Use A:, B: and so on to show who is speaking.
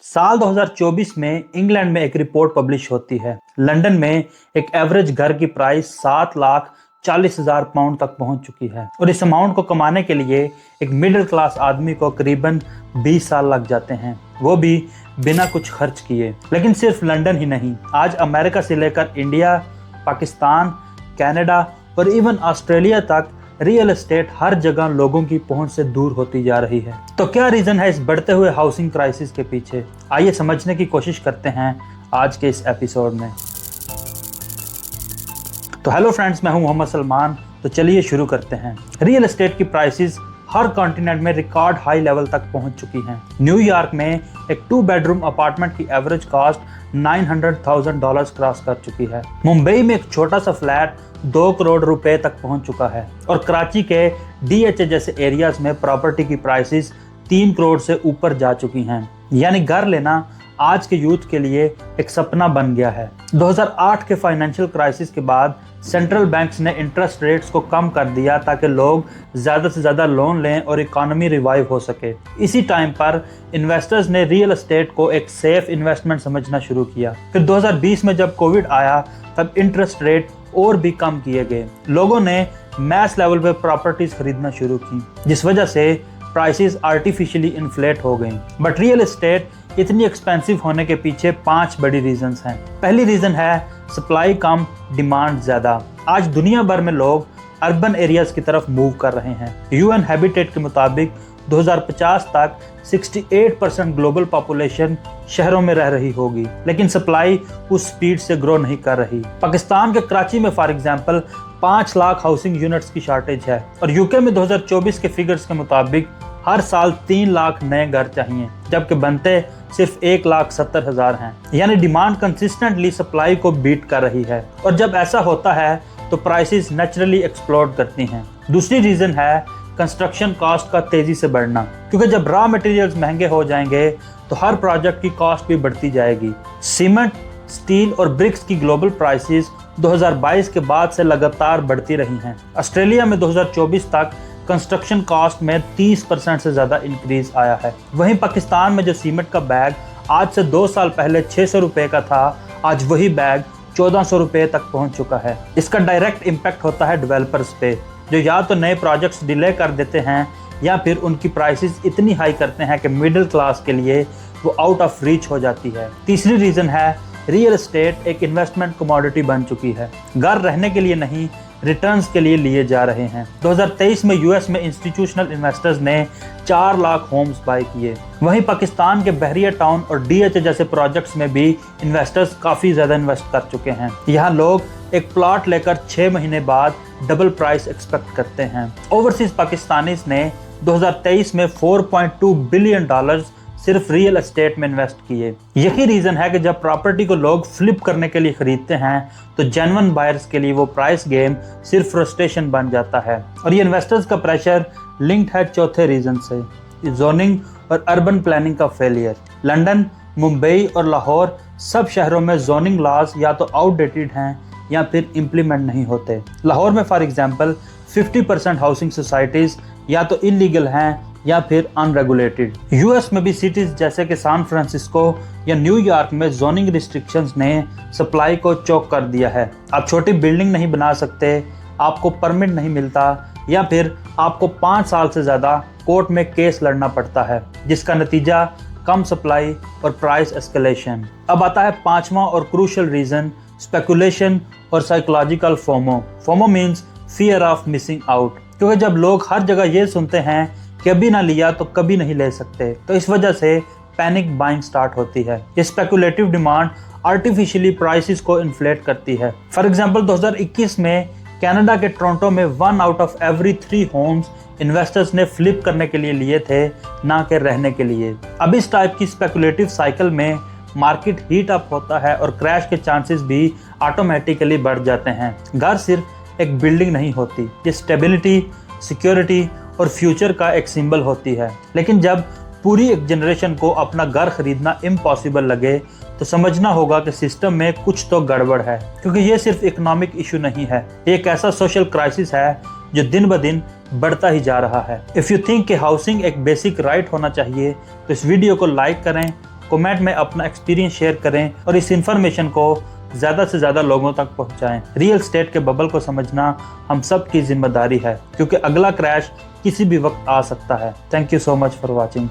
A: साल 2024 में इंग्लैंड में एक रिपोर्ट पब्लिश होती है। लंदन में एक एवरेज घर की प्राइस 7,40,000 पाउंड तक पहुंच चुकी है और इस अमाउंट को कमाने के लिए एक मिडिल क्लास आदमी को करीबन 20 साल लग जाते हैं, वो भी बिना कुछ खर्च किए। लेकिन सिर्फ लंदन ही नहीं, आज अमेरिका से लेकर इंडिया, पाकिस्तान, कनाडा और इवन ऑस्ट्रेलिया तक रियल एस्टेट हर जगह लोगों की पहुंच से दूर होती जा रही है। तो क्या रीजन है इस बढ़ते हुए हाउसिंग क्राइसिस के पीछे? आइए समझने की कोशिश करते हैं आज के इस एपिसोड में। तो हेलो फ्रेंड्स, मैं हूं मोहम्मद सलमान। तो चलिए शुरू करते हैं। रियल एस्टेट की प्राइसेस हर कॉन्टिनेंट में रिकॉर्ड हाई लेवल तक पहुंच चुकी हैं। न्यूयॉर्क में एक 2 बेडरूम अपार्टमेंट की एवरेज कॉस्ट $900,000 क्रॉस कर चुकी है। मुंबई में एक छोटा सा फ्लैट 2 करोड़ रुपए तक पहुंच चुका है और कराची के DHA जैसे एरियाज में प्रॉपर्टी की प्राइसेस 3 करोड़ से ऊपर जा चुकी हैं। यानी घर लेना आज के यूथ के लिए एक सपना बन गया है। 2008 के फाइनेंशियल क्राइसिस के बाद सेंट्रल बैंक्स ने इंटरेस्ट रेट्स को कम कर दिया ताकि लोग ज़्यादा से ज़्यादा लोन लें और इकोनॉमी रिवाइव हो सके। इसी टाइम पर इन्वेस्टर्स ने रियल एस्टेट को एक सेफ इन्वेस्टमेंट समझना शुरू किया। फिर 2020 में जब कोविड आया तब इंटरेस्ट रेट और भी कम किए गए। लोगों ने मैस लेवल पे प्रॉपर्टीज खरीदना शुरू की, जिस वजह से प्राइसेस आर्टिफिशियली इन्फ्लेट हो गई। बट रियल एस्टेट इतनी एक्सपेंसिव होने के पीछे 5 बड़ी रीजंस हैं। पहली रीजन है सप्लाई कम, डिमांड ज्यादा। आज दुनिया भर में लोग अर्बन एरियाज की तरफ मूव कर रहे हैं। UN हैबिटेट के मुताबिक 2050 तक 68% ग्लोबल पॉपुलेशन शहरों में रह रही होगी, लेकिन सप्लाई उस स्पीड से ग्रो नहीं कर रही। पाकिस्तान के कराची में for example 5 lakh housing units की शॉर्टेज है और यूके में 2024 के फिगर्स के मुताबिक हर साल 3 लाख नए घर चाहिए, जबकि बनते सिर्फ 1,70,000 हैं। यानी डिमांड कंसिस्टेंटली सप्लाई को बीट कर रही है और जब ऐसा होता है तो प्राइसेस नेचुरली एक्सप्लोड करती हैं। दूसरी रीजन है कंस्ट्रक्शन कॉस्ट का तेजी से बढ़ना, क्योंकि जब रॉ मटेरियल्स महंगे हो जाएंगे तो हर प्रोजेक्ट की कॉस्ट भी बढ़ती जाएगी। सीमेंट, स्टील और ब्रिक्स की ग्लोबल प्राइसेस 2022 के बाद से लगातार बढ़ती रही हैं। ऑस्ट्रेलिया में 2024 तक कंस्ट्रक्शन कॉस्ट में 30% से ज़्यादा इंक्रीज आया है। वहीं पाकिस्तान में जो सीमेंट का बैग आज से 2 साल पहले 600 रुपये का था, आज वही बैग 1400 रुपये तक पहुंच चुका है। इसका डायरेक्ट इम्पैक्ट होता है डेवलपर्स पे, जो या तो नए प्रोजेक्ट्स डिले कर देते हैं या फिर उनकी प्राइसेस इतनी हाई करते हैं कि मिडिल क्लास के लिए वो आउट ऑफ रीच हो जाती है। तीसरी रीज़न है रियल एस्टेट एक इन्वेस्टमेंट कमोडिटी बन चुकी है। घर रहने के लिए नहीं, रिटर्न्स के लिए लिए जा रहे हैं। 2023 में US में इंस्टीट्यूशनल इन्वेस्टर्स ने 4 लाख होम्स बाय किए। वहीं पाकिस्तान के बहरिया टाउन और DHA जैसे प्रोजेक्ट्स में भी इन्वेस्टर्स काफ़ी ज़्यादा इन्वेस्ट कर चुके हैं। यहाँ लोग एक प्लॉट लेकर 6 महीने बाद डबल प्राइस एक्सपेक्ट करते हैं। ओवरसीज पाकिस्तानीज ने 2023 में $4.2 बिलियन सिर्फ रियल एस्टेट में इन्वेस्ट किए। यही रीजन है कि जब प्रॉपर्टी को लोग फ्लिप करने के लिए खरीदते हैं तो जेन्युइन बायर्स के लिए वो प्राइस गेम सिर्फ फ्रस्ट्रेशन बन जाता है। और ये इन्वेस्टर्स का प्रेशर लिंक्ड है चौथे रीजन से, जोनिंग और अर्बन प्लानिंग का फेलियर। लंदन, मुंबई और लाहौर सब शहरों में जोनिंग लॉज या तो आउटडेटेड हैं या फिर इम्प्लीमेंट नहीं होते। लाहौर में फॉर एग्जांपल 50% हाउसिंग सोसाइटीज या तो इलीगल हैं या फिर अनरेगुलेटेड। US में भी सिटीज जैसे कि सैन फ्रांसिस्को या न्यूयॉर्क में जोनिंग रिस्ट्रिक्शंस ने सप्लाई को चोक कर दिया है। आप छोटी बिल्डिंग नहीं बना सकते, आपको परमिट नहीं मिलता या फिर आपको 5 साल से ज़्यादा कोर्ट में केस लड़ना पड़ता है, जिसका नतीजा कम सप्लाई और प्राइस एस्केलेशन। अब आता है 5वां और क्रूशियल रीज़न, स्पेकुलेशन और psychological FOMO. FOMO means fear of missing out, क्योंकि जब लोग हर जगह ये सुनते हैं कि अभी ना लिया तो कभी नहीं ले सकते, तो इस वजह से पैनिक बाइंग स्टार्ट होती है। ये स्पेकुलेटिव डिमांड आर्टिफिशियली प्राइसेस को इन्फ्लेट करती है। फॉर एग्जांपल 2021 में कनाडा के टोरंटो में 1 out of every 3 homes investors ने फ्लिप करने के लिए लिए थे, ना कि रहने के लिए। अब इस टाइप की स्पेकुलेटिव साइकिल में मार्केट हीट अप होता है और क्रैश के चांसेस भी ऑटोमेटिकली बढ़ जाते हैं। घर सिर्फ एक बिल्डिंग नहीं होती, ये स्टेबिलिटी, सिक्योरिटी और फ्यूचर का एक सिंबल होती है। लेकिन जब पूरी एक जनरेशन को अपना घर खरीदना इम्पॉसिबल लगे तो समझना होगा कि सिस्टम में कुछ तो गड़बड़ है, क्योंकि ये सिर्फ इकोनॉमिक इशू नहीं है, एक ऐसा सोशल क्राइसिस है जो दिन ब दिन बढ़ता ही जा रहा है। इफ़ यू थिंक कि हाउसिंग एक बेसिक राइट होना चाहिए तो इस वीडियो को लाइक करें कमेंट में अपना एक्सपीरियंस शेयर करें और इस इंफॉर्मेशन को ज़्यादा से ज़्यादा लोगों तक पहुंचाएं। रियल एस्टेट के बबल को समझना हम सब की जिम्मेदारी है, क्योंकि अगला क्रैश किसी भी वक्त आ सकता है। Thank you so much for watching.